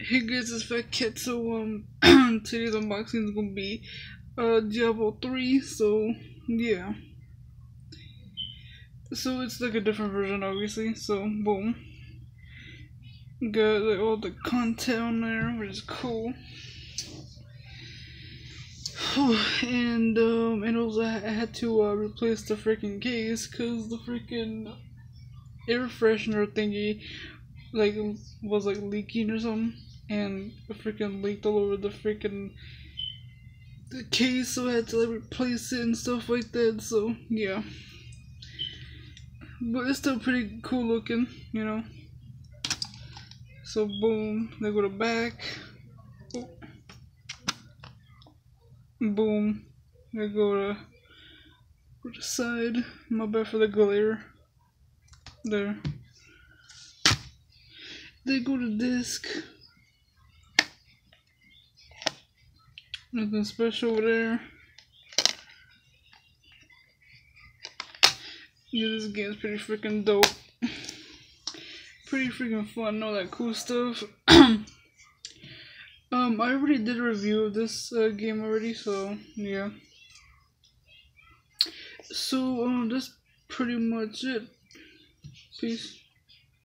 Hey guys, it's Fat Cat. So today's unboxing is gonna be Diablo 3. So yeah, so it's like a different version, obviously. So boom, got like all the content on there, which is cool. And also I had to replace the freaking case because the freaking air freshener thingy like was like leaking or something, and it freaking leaked all over the freaking the case, so I had to like replace it and stuff like that. So yeah, but it's still pretty cool looking, you know. So boom, they go to back. Oh. Boom, they go to the side. My bad for the glare. There. They go to disc. Nothing special over there. Yeah, this game's pretty freaking dope. Pretty freaking fun, all that cool stuff. I already did a review of this game already, so yeah. So that's pretty much it. Peace.